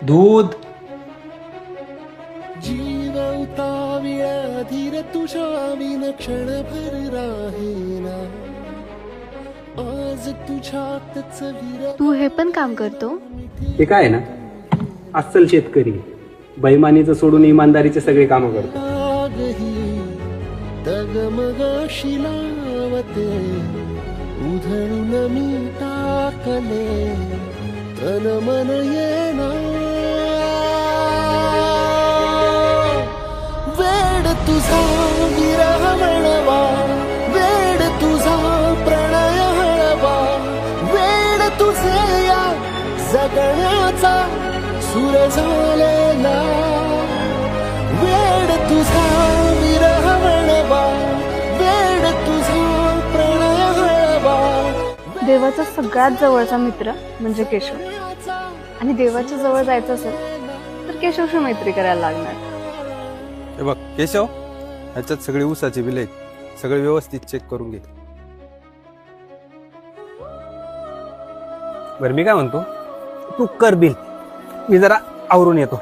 दूध. जीव उताविळा धीर तुझ्या विन क्षणभर राहीना आज तुझ्यातच विर. तू हे पण काम करतो? ते काय ना, अस्सल शेतकरी, बैमानीचं सोडून इमानदारीचे सगळे कामं करतो. आगही डगमगाशी लावते उधळून मी टाकले तन मन येना वेड तुझा विरह वळवा वेड तुझा प्रणय हळवा वेड तुझे या जगण्याचा सूर झालेला वेड तुझा विरह वळवा वेड तुझा प्रणय हळवा. देवाचा सगळ्यात जवळचा मित्र म्हणजे केशव, आणि देवाच्या जवळ जायचं असेल तर केशवशी मैत्री करायला लागणार. हे बघ केशव, ह्याच्यात सगळी ऊसाची बिल आहेत, सगळे व्यवस्थित चेक करून घे. बरं मी काय म्हणतो, तू कर बिल, मी जरा आवरून येतो.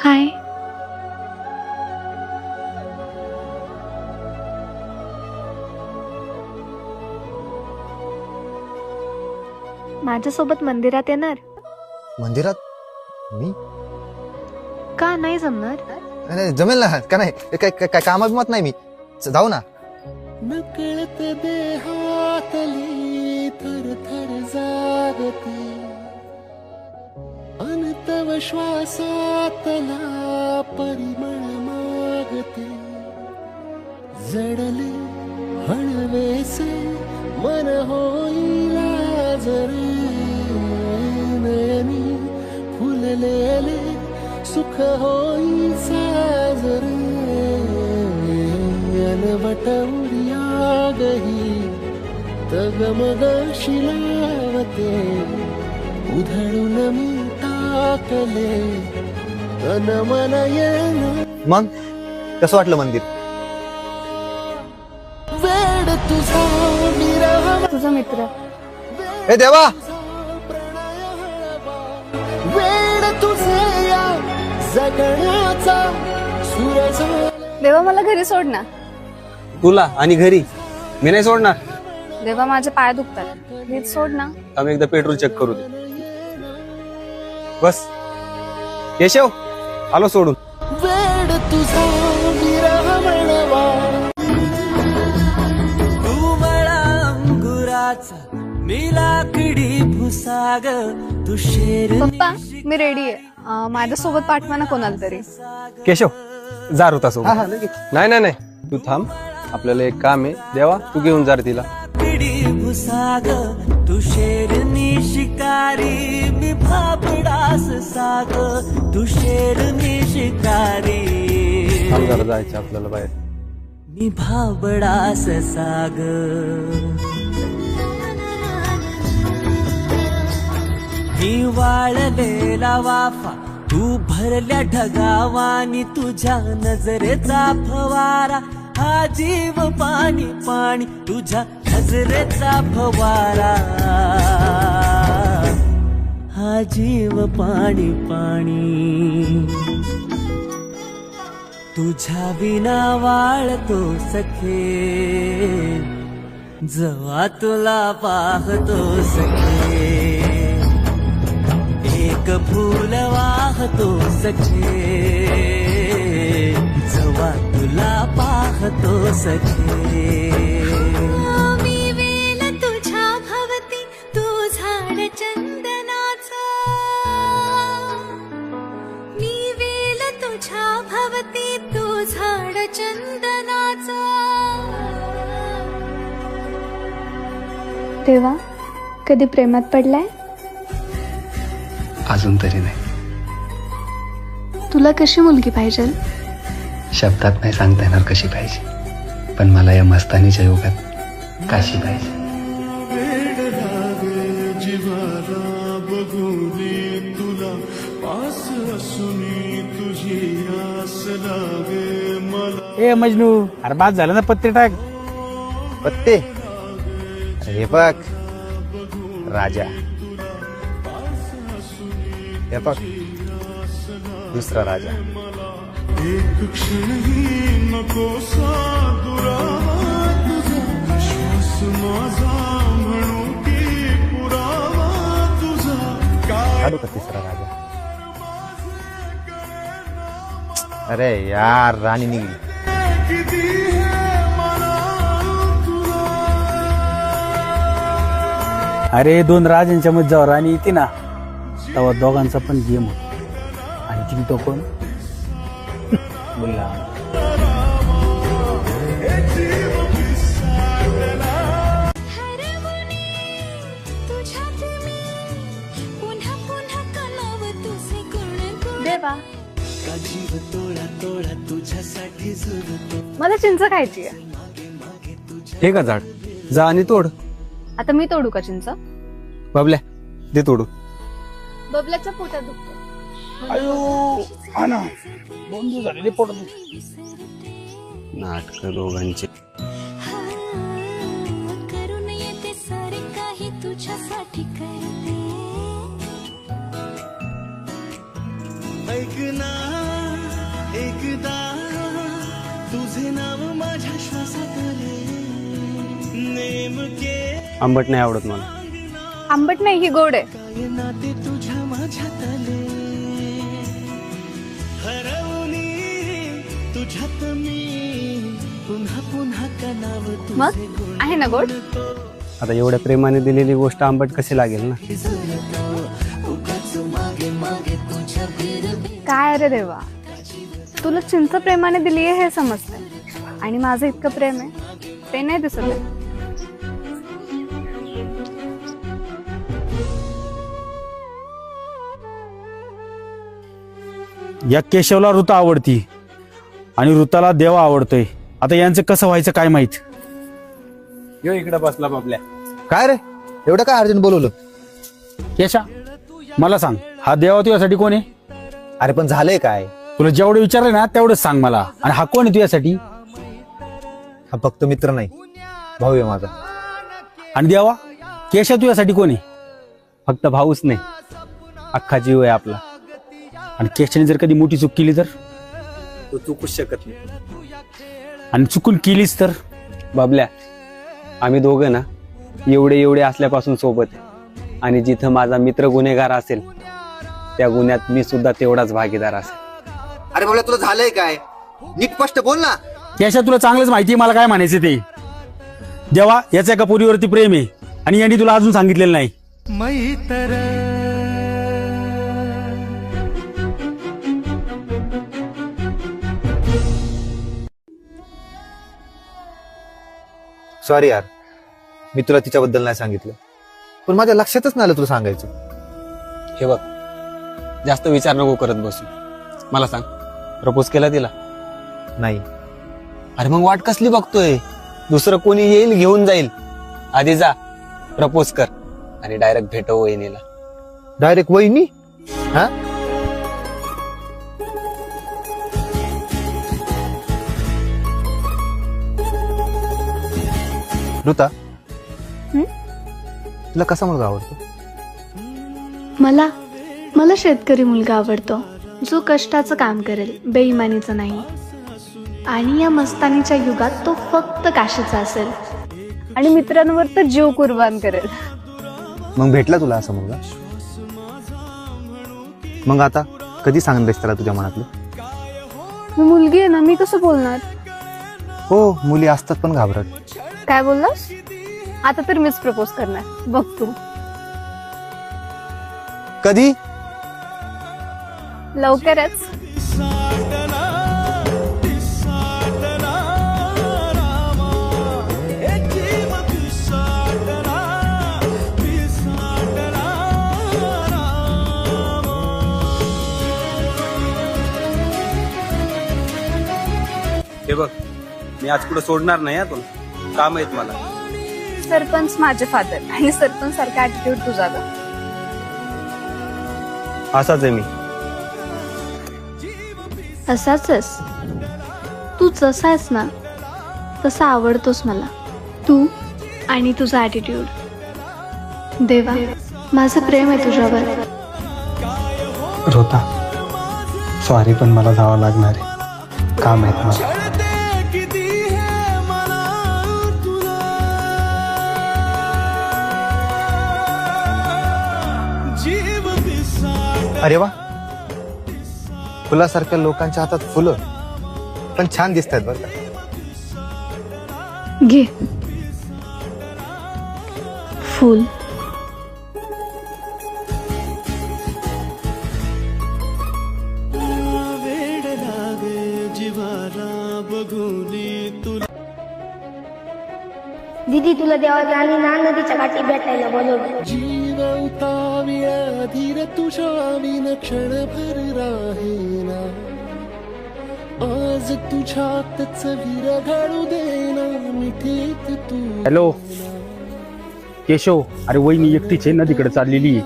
हाय. माझ्यासोबत मंदिरात येणार? मंदिरात? मी का नाही जमणार? नाही, जमेल ना. का नाही, काय कामाभिमत नाही मी. जाऊ ना. नकळत देहातली थर थर जागते अनतव श्वासातला परिमळ मागते जडले हळवेसे मन होईला जरे नयनी फुललेले सुख होई साजरे अनवट उडिया गही तगमगाशी लावते उधळून मी टाकले तन मन येना. मग कसं वाटलं मंदिर? वेड तुझा विरह तुझा मित्र. ए देवा, प्रणय हळवा वेड तुझे या जगण्याचा सूर झाला. देवा मला घरी सोड ना. तुला आणि घरी मी नाही सोडणार. देवा माझे पाय दुखतात, प्लीज सोड ना. आम्ही एकदा पेट्रोल चेक करू दे. बस केशव, आलो सोडून. वेड तुझा विरह वळवा तू मला अंगुराचा मी लाकडी भुसाग तू शेर. पप्पा मी रेडी आहे, माझ्यासोबत पाठवा ना कोणाला तरी. केशव जा ऋता सोबत. नाही नाही नाही, तू थांब, आपल्याला एक काम आहे. देवा तू घेऊन जा रे तिला. लाकडी भुसाग तू शेरनी शिकारी मी भाबडास साग तू शेरनी शिकारी थांब जरा, जायचं आपल्याला बाहेर. मी भाबडास साग. मी वाळलेला वाफा तू भरल्या ढगावानी तुझ्या नजरेचा फवारा हा जीव पाणी पाणी तुझ्या नजरेचा फवारा हा जीव पाणी पाणी तुझ्या विना वाळतो सखे जवा तुला पाहतो सखे एक फूल वाहतो सखे जवा तुला पाहतो सखे. मी वेल तुझ्या भवती तू झाड चंदनाचा मी वेल तुझ्या भवती तू झाड चंदनाचा. देवा कधी प्रेमात पडलाय? अजून तरी नाही. तुला कशी मुलगी पाहिजे? शब्दात नाही सांगता येणार कशी पाहिजे, पण मला या मस्तानीच्या युगात काशी पाहिजे. वेड लागे जीवाला बघूनी तुला पास असूनी तुझी आस लागे मला. ए मजनू, अरे बाद झालं ना, पत्ते टाक. पत्ते हे बघ राजा, हे बघ दुसरा राजा. एक क्षणही नकोसा दुरावा तुझा श्वास माझा म्हणू की पुरावा तुझा काय काढू का तिसरा राजा? अरे यार राणी निघली. किती हे मला तुला अरे 2 राजांच्या मध्ये जेव्हा राणी येते ना तेव्हा दोघांचा पण गेम होतो. आणि ती तो कोण बोलला तुझ्यात मी पुन्हा पुन्हा कलाव तुझे गुण गुण देवा का जीव तोळा तोळा तुझ्यासाठी झुरतो. मला चिंच खायची आहे. हे का झाड, जा आणि तोड. आता मी तोडू का चिंच? बाबल्या दे तोडू. बबल्याच्या पोटात दुखतो. नाटक दोघांचे. करून येते सारे काही तुझ्यासाठी करते. ऐक ना एकदा तुझे नाव माझ्या श्वासात आले. नेमके आंबट नाही आवडत मला. आंबट नाही, ही गोड आहे. काय नाते तुझ्या माझ्यात आले. हरवली तुझ्यात मी पुन्हा पुन्हा का नाव मग तुझे गुण आहे ना गोड? आता एवढ्या प्रेमाने दिलेली गोष्ट आंबट कशी लागेल ना. उगाच मागे मागे तुझ्या बिरबी. काय रे देवा, तुला चिंच प्रेमाने दिली आहे हे समजतंय, आणि माझं इतकं प्रेम आहे ते नाही दिसत आहे. या केशवला ऋता आवडती आणि ऋताला देवा आवडतोय. आता यांचं कसं व्हायचं काय माहित. यो इकडे बसला बाबल्या. काय रे एवढं काय अर्जंट बोलवलं? केशा मला सांग, हा देवा तुझ्यासाठी कोण आहे? अरे पण झालंय काय? तुला जेवढं विचारलं ना तेवढंच सांग मला. आणि हा कोण आहे तुझ्यासाठी? हा फक्त मित्र नाही, भाऊ आहे माझा. आणि देवा केशा तुझ्यासाठी कोण आहे? फक्त भाऊच नाही, अख्खा जीव आहे आपला. आणि केशाने जर कधी मोठी चूक केली तर? तो चुकूच शकत नाही. आणि चुकून केलीच तर? बाबल्या, आम्ही दोघं ना एवढे एवढे असल्यापासून सोबत आहे. आणि जिथं माझा मित्र गुन्हेगार असेल त्या गुन्ह्यात मी सुद्धा तेवढाच भागीदार असेल. अरे बोला तुला झालंय काय? नीट स्पष्ट बोल ना. केशा तुला चांगलंच माहिती मला काय म्हणायचं ते. देवा याच्या एका पोरीवरती प्रेम आहे आणि यांनी तुला अजून सांगितलेलं नाही. मैत्र सॉरी यार, मी तुला तिच्याबद्दल नाही सांगितलं, पण माझ्या लक्षातच नाही आलं तुला सांगायचं. हे बघ, जास्त विचार नको करत बसू. मला सांग, प्रपोज केला तिला? नाही. अरे मग वाट कसली बघतोय? दुसरं कोणी येईल घेऊन जाईल. आधी जा प्रपोज कर आणि डायरेक्ट भेटव वहिनीला. डायरेक्ट वहिनी? हा ऋता, तुला कसा मुलगा आवडतो? मला शेतकरी मुलगा आवडतो, जो कष्टाचं काम करेल, बेईमानीचं नाही. आणि या मस्तानीच्या युगात तो फक्त काशीचा असेल आणि मित्रांवर तर जीव कुर्बान करेल. मग भेटला तुला असा मुलगा? मग आता कधी सांगतेस त्याला तुझ्या मनातलं? मी मुलगी आहे ना, मी कसं बोलणार? हो, मुली असतात पण घाबरत. काय बोललास? आता तर मीच प्रपोज करणार, बघ तू. कधी? लवकरच. हे बघ, मी आज कुठं सोडणार नाही हा तुला. काम आहेत मला. सरपंच माझे फादर आणि सरपंच सारखा ऍटिट्यूड तुझा ग. असाच आहे मी. असाच तू जसा आहेस ना तसा आवडतोस मला. तू आणि तुझा ॲटिट्यूड. देवा, माझं प्रेम आहे तुझ्यावर. रोता सॉरी, पण मला जावं लागणार आहे, काम आहेत मला. किती है मला तुला जीव पिसाट अरे वा, फुलासारख्या लोकांच्या हातात फुलं पण छान दिसत आहेत बरं का. घे फूल. वेड लागे जीवाला बघूनी तुला. दीदी, तुला देवाच्या आणि ना नदीच्या काठी भेटायला बोलवलं. जीव उताविळा धीर तुझ्या विन क्षणभर राहेना. आज तुझ्यातच वीर घालू देना मिठीत तू. हॅलो केशव, अरे वहिनी एकटीच आहे नदीकडे चाललेली.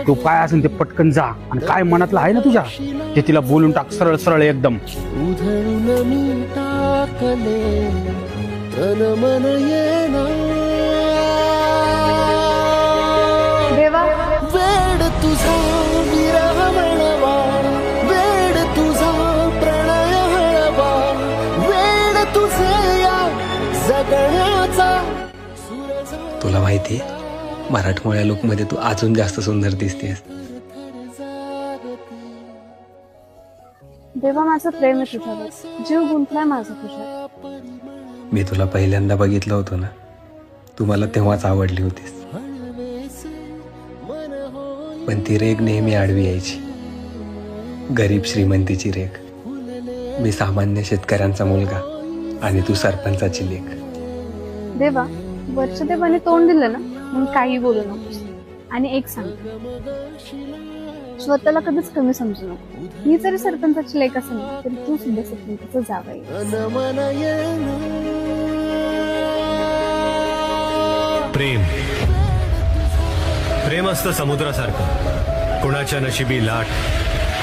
तो काय असेल ते पटकन जा आणि काय मनातलं आहे ना तुझ्या ते तिला बोलून टाक, सरळ सरळ एकदम. उधळून मी टाकले तन मन येना. देवा, वेड तुझा विरह म्हणवा, वेड तुझा प्रणय हळवा, वेड तुझे या जगण्याचा सूरज. तुला माहितीये, मराठमोळ्या लुकमध्ये तू अजून जास्त सुंदर दिसतेस. देवा, माझं प्रेम आहे तुझ्यावर. जीव गुंतलाय माझा तुझ्यात. मी तुला पहिल्यांदा बघितलं होतं ना, तू मला तेव्हाच आवडली होतीस. पण ती रेग नेहमी आडवी यायची, गरीब श्रीमंतीची रेग. मी सामान्य शेतकऱ्यांचा मुलगा आणि तू सरपंचाची लेक. देवा, वर्षदेवाने तोंड दिलं ना म्हणून काही बोलू नकोस. आणि एक सांग, स्वतःला कधीच कमी समजू नको. मी जरी सरपंचाची लेक असेल ना तरी तू सुद्धा सरपंचाचं जावई. तन मन येना. प्रेम प्रेम असतं समुद्रासारखं, कुणाच्या नशिबी लाट,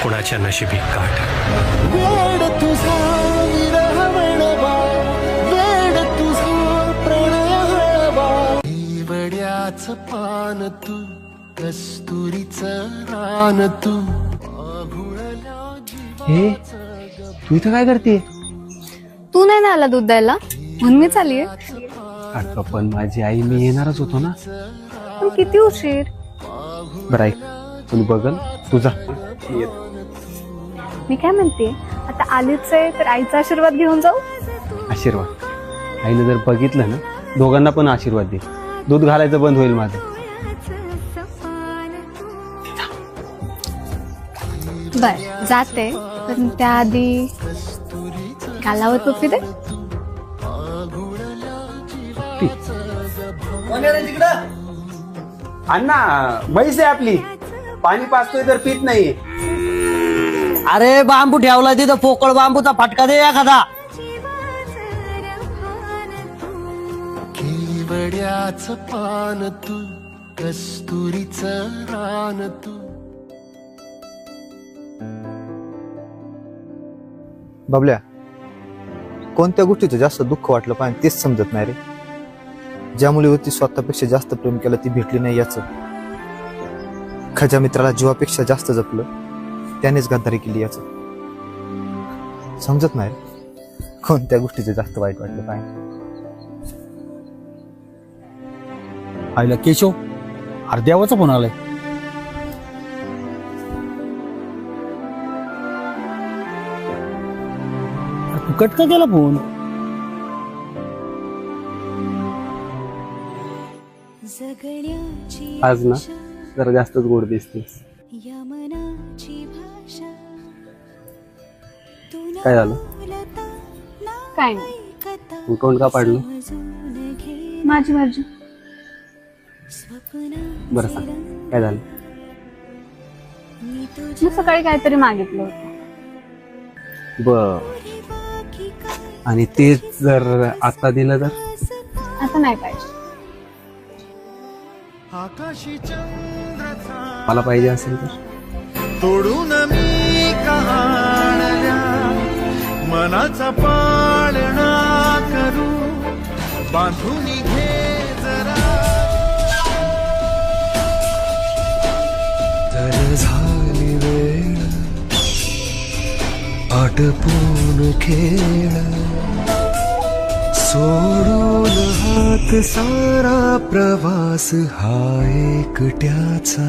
कुणाच्या नशिबी काठ. वेड तुझा विरह म्हणवा, वेड तुझा प्रणय हळवा. वड्याच पान तू, कस्तुरीचं रान तू. हे तू इथं काय करते? तू नाही ना आला दूध द्यायला म्हणून मी चाललीये. अगं पण माझी आई, मी येणारच होतो ना. पण किती उशीर. बरं ऐक, तू बघल तुझा. मी काय म्हणते, आता आलीच आहे तर आईचा आशीर्वाद घेऊन जाऊ. आशीर्वाद? आईने जर बघितलं ना, दोघांना पण आशीर्वाद दे. दूध घालायचं बंद होईल माझं. बर जाते, पण त्याआधी गालावर टोपी दे. अण्णा, म्हैस आहे आपली, पाणी पाचतोय तर पीत नाही. अरे बांबू ठेवला तिथं, पोकळ बांबूचा फटका दे एखादा. केवड्याच पान तू, कस्तुरीचं रान तू. बबल्या, कोणत्या गोष्टीचं जास्त दुःख वाटलं पाहिजे तेच समजत नाही रे. ज्या मुलीवरती स्वतःपेक्षा जास्त प्रेम केलं ती भेटली नाही याचं. खऱ्या मित्राला जीवापेक्षा जास्त जपलं त्यानेच गद्दारी केली याचं. समजत नाही कोणत्या गोष्टीचं जास्त वाईट वाटलं पाहिजे. आईला केशव, अर्ध्यावाचा फोन आलाय. तू कट का केला फोन? आज ना जरा जास्तच गोड दिसतेस. काय झालं? काय नाही, तू तोंड का पाडलं? माझी मर्जी. बरं सांग, काय झालं? मी सकाळी काहीतरी मागितलं होतं. बर, आणि तेच जर आता दिलं तर? आता नाही पाहिजे. मला पाहिजे असेल तर? तोडून मी कहाणल्या मनाचा पाळणा करू. बांधून घे जरा तर झाली वेळ आटपून खेळ सोडून हात सारा प्रवास हा एकट्याचा